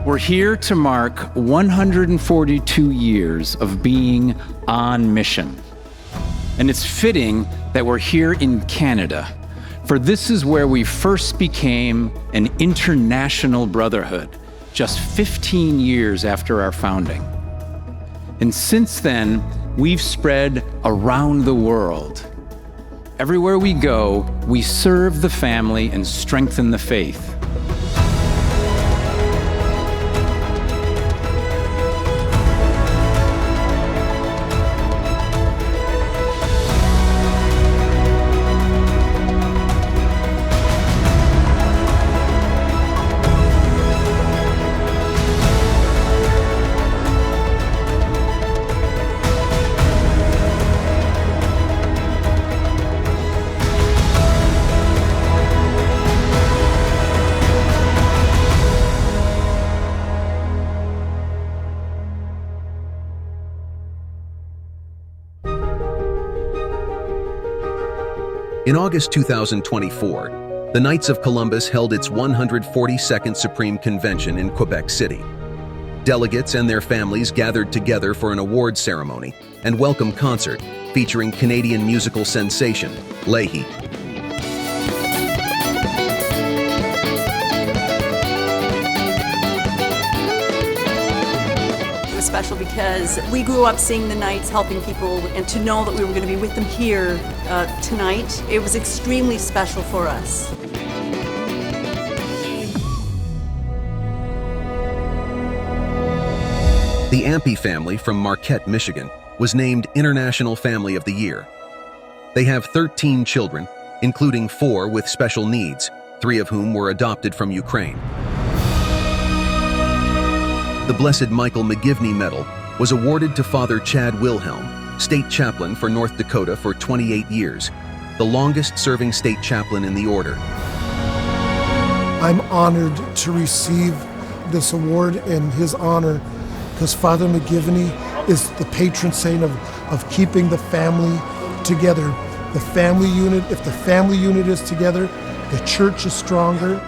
We're here to mark 142 years of being on mission. And it's fitting that we're here in Canada, for this is where we first became an international brotherhood, just 15 years after our founding. And since then, we've spread around the world. Everywhere we go, we serve the family and strengthen the faith. In August 2024, the Knights of Columbus held its 142nd Supreme Convention in Québec City. Delegates and their families gathered together for an award ceremony and welcome concert featuring Canadian musical sensation, Leahy. Special because we grew up seeing the Knights helping people, and to know that we were going to be with them here tonight, it was extremely special for us. The Ampey family from Marquette, Michigan, was named International Family of the Year. They have 13 children, including 4 with special needs, 3 of whom were adopted from Ukraine. The Blessed Michael McGivney Medal was awarded to Father Chad Wilhelm, State Chaplain for North Dakota for 28 years, the longest-serving state chaplain in the order. I'm honored to receive this award in his honor because Father McGivney is the patron saint of keeping the family together. The family unit, if the family unit is together, the church is stronger.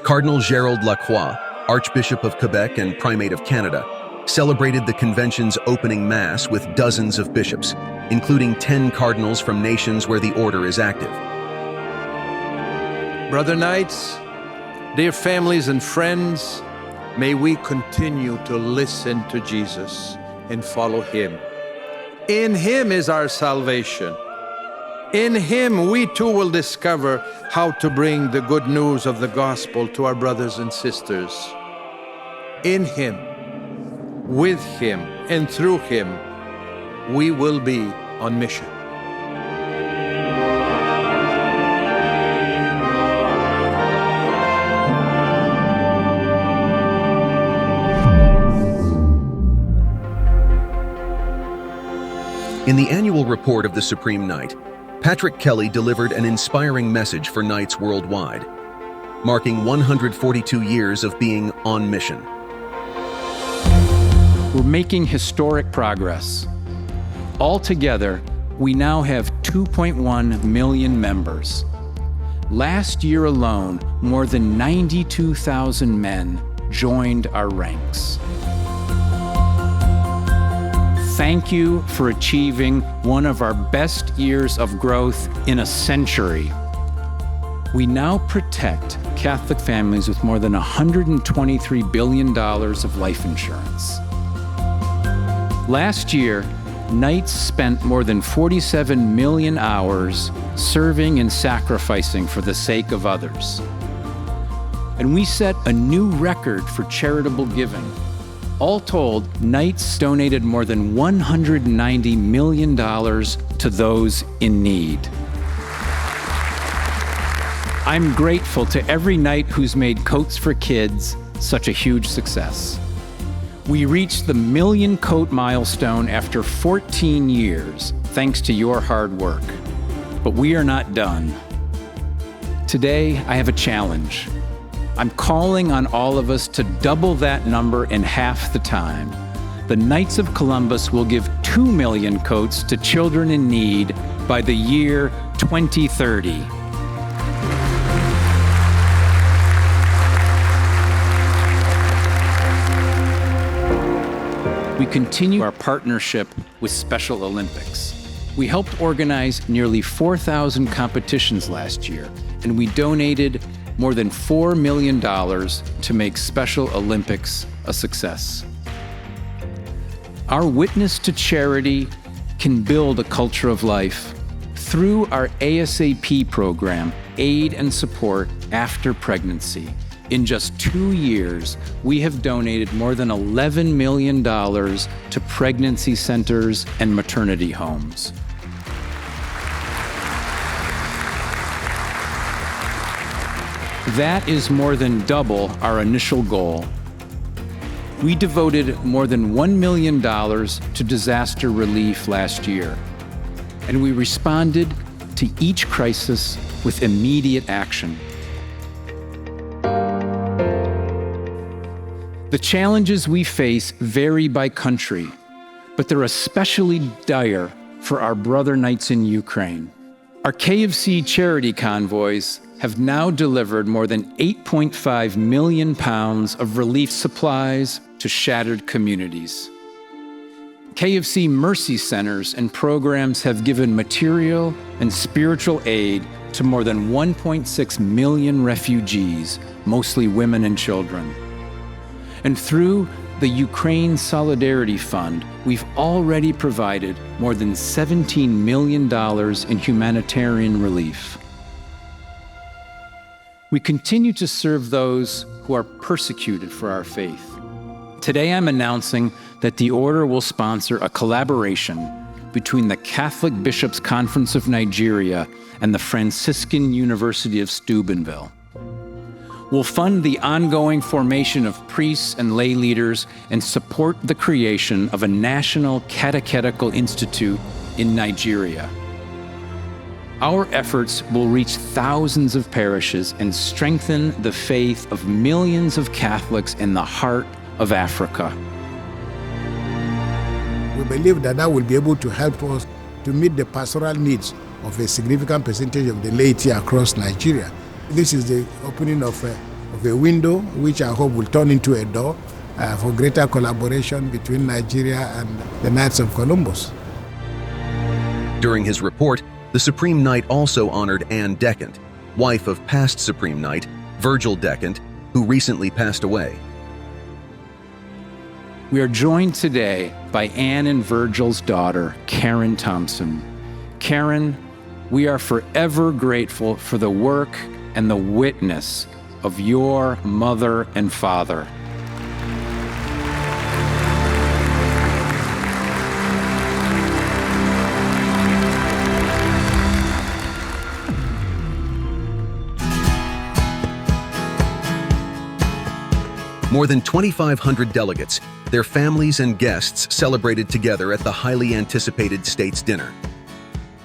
Cardinal Gerald Lacroix, Archbishop of Quebec and Primate of Canada, celebrated the convention's opening mass with dozens of bishops, including 10 cardinals from nations where the order is active. Brother Knights, dear families and friends, may we continue to listen to Jesus and follow Him. In Him is our salvation. In Him, we too will discover how to bring the good news of the gospel to our brothers and sisters. In Him, with Him, and through Him, we will be on mission. In the annual report of the Supreme Knight, Patrick Kelly delivered an inspiring message for Knights worldwide, marking 142 years of being on mission. We're making historic progress. Altogether, we now have 2.1 million members. Last year alone, more than 92,000 men joined our ranks. Thank you for achieving one of our best years of growth in a century. We now protect Catholic families with more than $123 billion of life insurance. Last year, Knights spent more than 47 million hours serving and sacrificing for the sake of others. And we set a new record for charitable giving. All told, Knights donated more than $190 million to those in need. I'm grateful to every Knight who's made Coats for Kids such a huge success. We reached the 1 million coat milestone after 14 years, thanks to your hard work. But we are not done. Today, I have a challenge. I'm calling on all of us to double that number in half the time. The Knights of Columbus will give 2 million coats to children in need by the year 2030. We continue our partnership with Special Olympics. We helped organize nearly 4,000 competitions last year, and we donated more than $4 million to make Special Olympics a success. Our witness to charity can build a culture of life through our ASAP program, Aid and Support After Pregnancy. In just 2 years, we have donated more than $11 million to pregnancy centers and maternity homes. That is more than double our initial goal. We devoted more than $1 million to disaster relief last year, and we responded to each crisis with immediate action. The challenges we face vary by country, but they're especially dire for our brother Knights in Ukraine. Our KFC charity convoys have now delivered more than 8.5 million pounds of relief supplies to shattered communities. KFC Mercy Centers and programs have given material and spiritual aid to more than 1.6 million refugees, mostly women and children. And through the Ukraine Solidarity Fund, we've already provided more than $17 million in humanitarian relief. We continue to serve those who are persecuted for our faith. Today I'm announcing that the Order will sponsor a collaboration between the Catholic Bishops' Conference of Nigeria and the Franciscan University of Steubenville. We'll fund the ongoing formation of priests and lay leaders and support the creation of a national catechetical institute in Nigeria. Our efforts will reach thousands of parishes and strengthen the faith of millions of Catholics in the heart of Africa. We believe that that will be able to help us to meet the pastoral needs of a significant percentage of the laity across Nigeria. This is the opening of a window, which I hope will turn into a door for greater collaboration between Nigeria and the Knights of Columbus. During his report, the Supreme Knight also honored Anne Decant, wife of past Supreme Knight Virgil Decant, who recently passed away. We are joined today by Anne and Virgil's daughter, Karen Thompson. Karen, we are forever grateful for the work and the witness of your mother and father. More than 2,500 delegates, their families and guests celebrated together at the highly anticipated States Dinner.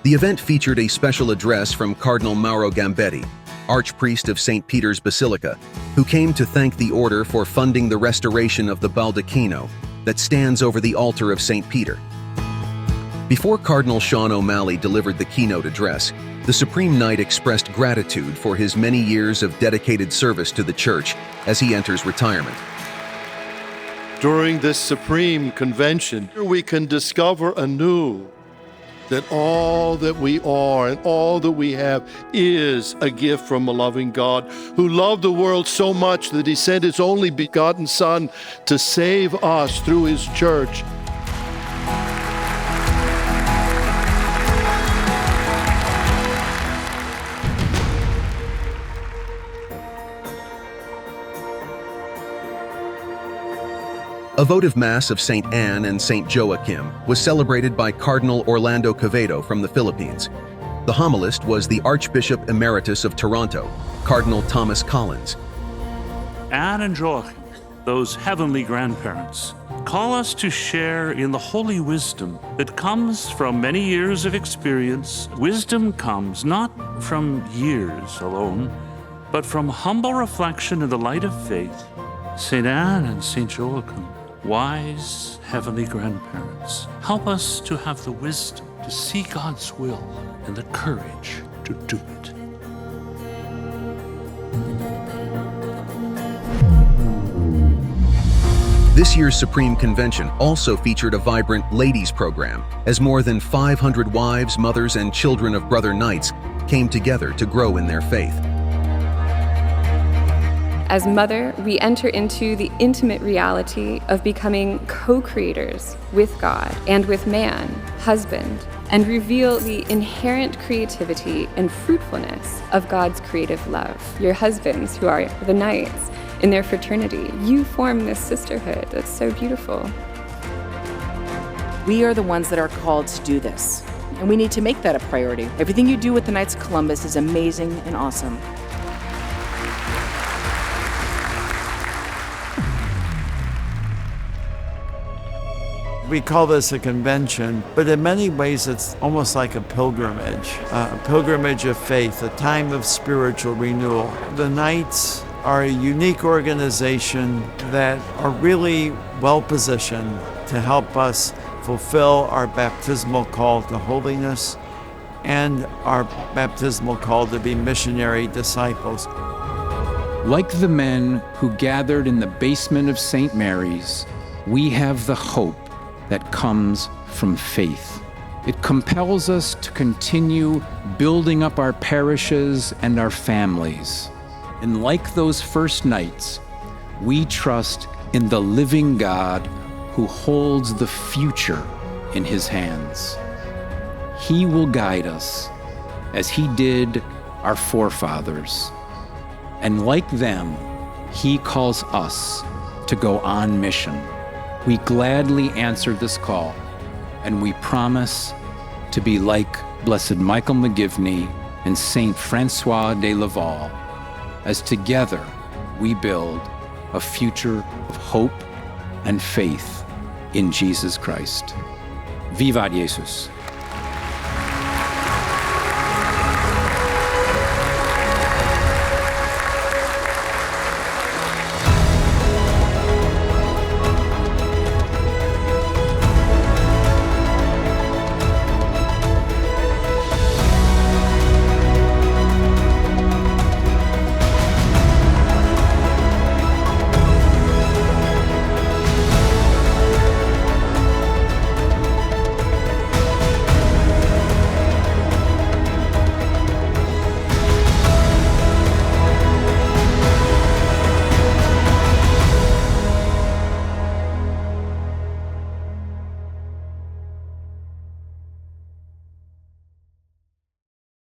The event featured a special address from Cardinal Mauro Gambetti, Archpriest of St. Peter's Basilica, who came to thank the Order for funding the restoration of the baldacchino that stands over the altar of St. Peter. Before Cardinal Sean O'Malley delivered the keynote address, the Supreme Knight expressed gratitude for his many years of dedicated service to the Church as he enters retirement. During this Supreme Convention, we can discover anew that all that we are and all that we have is a gift from a loving God who loved the world so much that he sent his only begotten Son to save us through his church. A votive Mass of St. Anne and St. Joachim was celebrated by Cardinal Orlando Quevedo from the Philippines. The homilist was the Archbishop Emeritus of Toronto, Cardinal Thomas Collins. Anne and Joachim, those heavenly grandparents, call us to share in the holy wisdom that comes from many years of experience. Wisdom comes not from years alone, but from humble reflection in the light of faith, St. Anne and St. Joachim, wise heavenly grandparents, help us to have the wisdom to see God's will and the courage to do it. This year's Supreme Convention also featured a vibrant ladies program, as more than 500 wives, mothers, and children of Brother Knights came together to grow in their faith. As mother, we enter into the intimate reality of becoming co-creators with God and with man, husband, and reveal the inherent creativity and fruitfulness of God's creative love. Your husbands, who are the Knights, in their fraternity, you form this sisterhood that's so beautiful. We are the ones that are called to do this, and we need to make that a priority. Everything you do with the Knights of Columbus is amazing and awesome. We call this a convention, but in many ways it's almost like a pilgrimage of faith, a time of spiritual renewal. The Knights are a unique organization that are really well positioned to help us fulfill our baptismal call to holiness and our baptismal call to be missionary disciples. Like the men who gathered in the basement of St. Mary's, we have the hope that comes from faith. It compels us to continue building up our parishes and our families. And like those first Knights, we trust in the living God who holds the future in his hands. He will guide us as he did our forefathers. And like them, he calls us to go on mission. We gladly answer this call, and we promise to be like Blessed Michael McGivney and Saint Francois de Laval, as together we build a future of hope and faith in Jesus Christ. Vivat Jesus!